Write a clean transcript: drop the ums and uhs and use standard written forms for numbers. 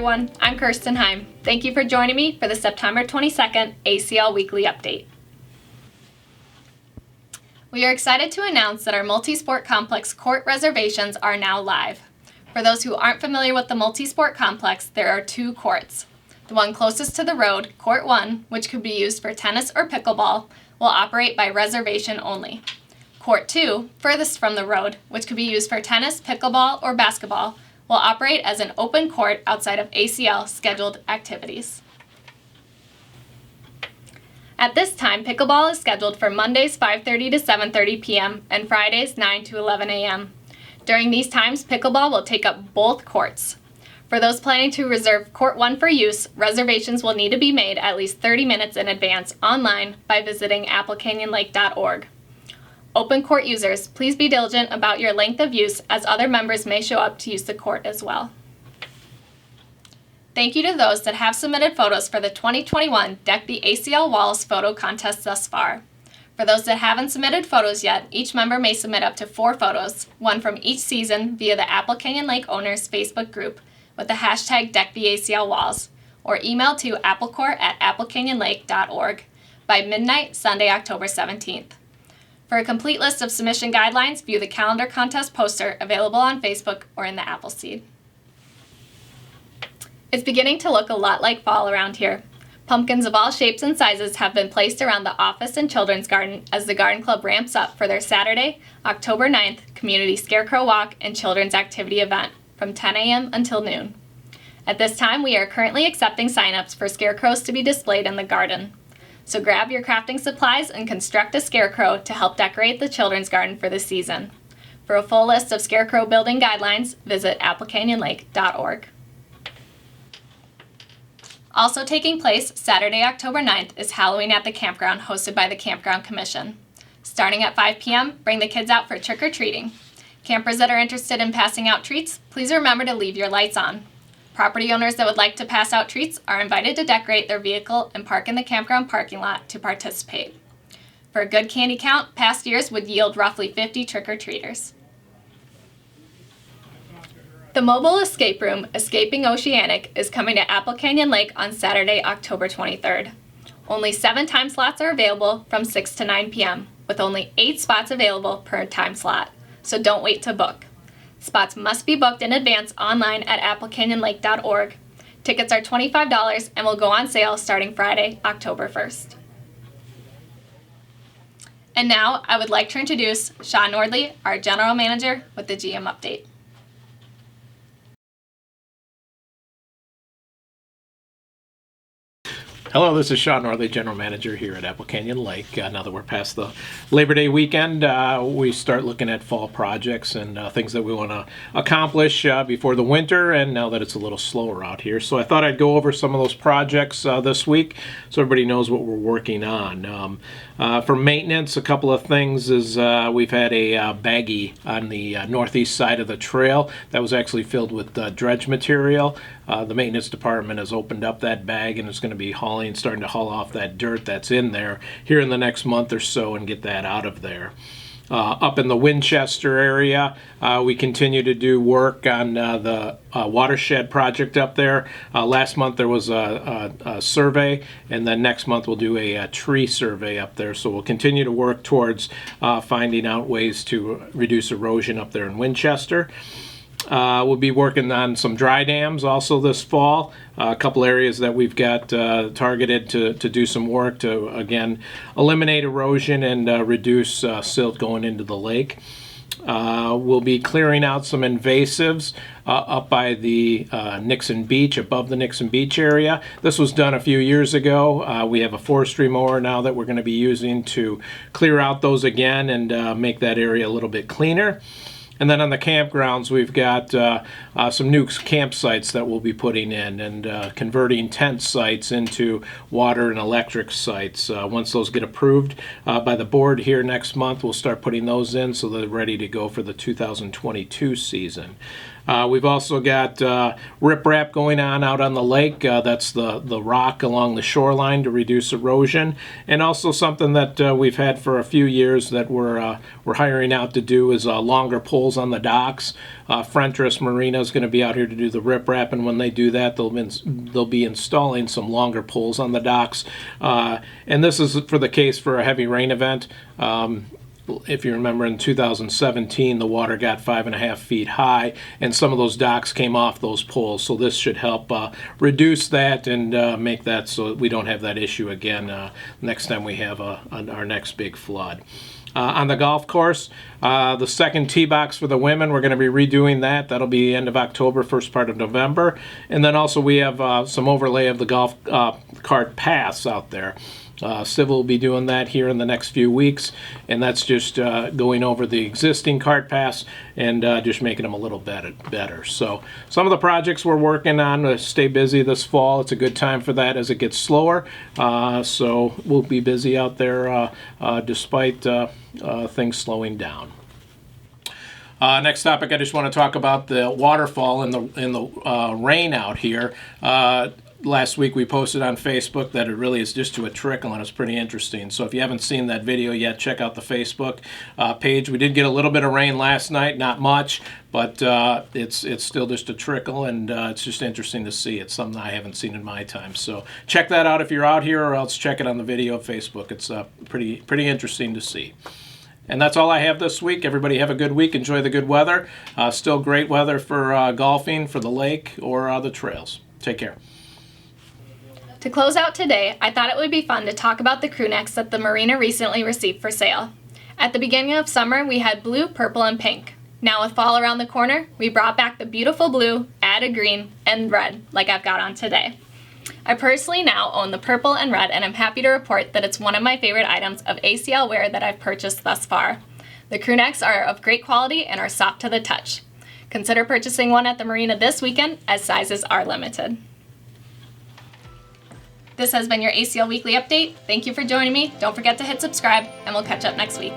everyone. I'm Kirsten Heim. Thank you for joining me for the September 22nd ACL Weekly Update. We are excited to announce that our multi-sport complex court reservations are now live. For those who aren't familiar with the multi-sport complex, there are two courts. The one closest to the road, Court 1, which could be used for tennis or pickleball, will operate by reservation only. Court 2, furthest from the road, which could be used for tennis, pickleball, or basketball, will operate as an open court outside of ACL scheduled activities. At this time, pickleball is scheduled for Mondays 5:30 to 7:30 p.m. and Fridays 9 to 11 a.m. During these times, pickleball will take up both courts. For those planning to reserve Court 1 for use, reservations will need to be made at least 30 minutes in advance online by visiting applecanyonlake.org. Open court users, please be diligent about your length of use as other members may show up to use the court as well. Thank you to those that have submitted photos for the 2021 Deck the ACL Walls photo contest thus far. For those that haven't submitted photos yet, each member may submit up to 4 photos, one from each season via the Apple Canyon Lake Owners Facebook group with the hashtag DeckTheACLWalls, or email to applecourt@applecanyonlake.org by midnight Sunday, October 17th. For a complete list of submission guidelines, view the calendar contest poster available on Facebook or in the Appleseed. It's beginning to look a lot like fall around here. Pumpkins of all shapes and sizes have been placed around the office and children's garden as the Garden Club ramps up for their Saturday, October 9th, Community Scarecrow Walk and Children's Activity event from 10 a.m. until noon. At this time, we are currently accepting sign-ups for scarecrows to be displayed in the garden. So grab your crafting supplies and construct a scarecrow to help decorate the children's garden for the season. For a full list of scarecrow building guidelines, visit applecanyonlake.org. Also taking place Saturday, October 9th is Halloween at the Campground hosted by the Campground Commission. Starting at 5 p.m., bring the kids out for trick-or-treating. Campers that are interested in passing out treats, please remember to leave your lights on. Property owners that would like to pass out treats are invited to decorate their vehicle and park in the campground parking lot to participate. For a good candy count, past years would yield roughly 50 trick-or-treaters. The mobile escape room, Escaping Oceanic, is coming to Apple Canyon Lake on Saturday, October 23rd. Only 7 time slots are available from 6 to 9 p.m., with only 8 spots available per time slot, so don't wait to book. Spots must be booked in advance online at applecanyonlake.org. Tickets are $25 and will go on sale starting Friday, October 1st. And now I would like to introduce Sean Nordley, our General Manager, with the GM update. Hello, this is Sean Norley, General Manager here at Apple Canyon Lake. Now that we're past the Labor Day weekend, we start looking at fall projects and things that we want to accomplish before the winter, and now that it's a little slower out here. So I thought I'd go over some of those projects this week so everybody knows what we're working on. For maintenance, a couple of things is we've had a baggie on the northeast side of the trail that was actually filled with dredge material. The maintenance department has opened up that bag and is going to be starting to haul off that dirt that's in there here in the next month or so and get that out of there. Up in the Winchester area, we continue to do work on the watershed project up there. Last month there was a survey, and then next month we'll do a tree survey up there. So we'll continue to work towards finding out ways to reduce erosion up there in Winchester. We'll be working on some dry dams also this fall. A couple areas that we've got targeted to do some work to, again, eliminate erosion and reduce silt going into the lake. We'll be clearing out some invasives up by the Nixon Beach, above the Nixon Beach area. This was done a few years ago. We have a forestry mower now that we're going to be using to clear out those again and make that area a little bit cleaner. And then on the campgrounds, we've got some new campsites that we'll be putting in and converting tent sites into water and electric sites. Once those get approved by the board here next month, we'll start putting those in so they're ready to go for the 2022 season. We've also got riprap going on out on the lake. That's the rock along the shoreline to reduce erosion. And also something that we've had for a few years that we're hiring out to do is longer poles on the docks. Frentress Marina is going to be out here to do the riprap, and when they do that, they'll be installing some longer poles on the docks. And this is for the case for a heavy rain event. If you remember, in 2017, the water got 5.5 feet high, and some of those docks came off those poles. So this should help reduce that and make that so that we don't have that issue again next time we have our next big flood. On the golf course, the second tee box for the women, we're going to be redoing that. That'll be end of October, first part of November. And then also we have some overlay of the golf cart paths out there. Civil will be doing that here in the next few weeks, and that's just going over the existing cart paths and just making them a little better. So some of the projects we're working on to stay busy this fall. It's a good time for that as it gets slower. So we'll be busy out there despite things slowing down. Next topic, I just want to talk about the waterfall in the rain out here. Last week we posted on Facebook that it really is just to a trickle, and it's pretty interesting. So if you haven't seen that video yet, check out the Facebook page. We did get a little bit of rain last night, not much, but it's still just a trickle, and it's just interesting to see. It's something I haven't seen in my time. So check that out if you're out here, or else check it on the video of Facebook. It's pretty interesting to see. And that's all I have this week. Everybody have a good week. Enjoy the good weather. Still great weather for golfing, for the lake, or the trails. Take care. To close out today, I thought it would be fun to talk about the crew necks that the marina recently received for sale. At the beginning of summer, we had blue, purple, and pink. Now with fall around the corner, we brought back the beautiful blue, added green, and red, like I've got on today. I personally now own the purple and red, and I'm happy to report that it's one of my favorite items of ACL wear that I've purchased thus far. The crew necks are of great quality and are soft to the touch. Consider purchasing one at the marina this weekend, as sizes are limited. This has been your ACL Weekly Update. Thank you for joining me. Don't forget to hit subscribe, and we'll catch up next week.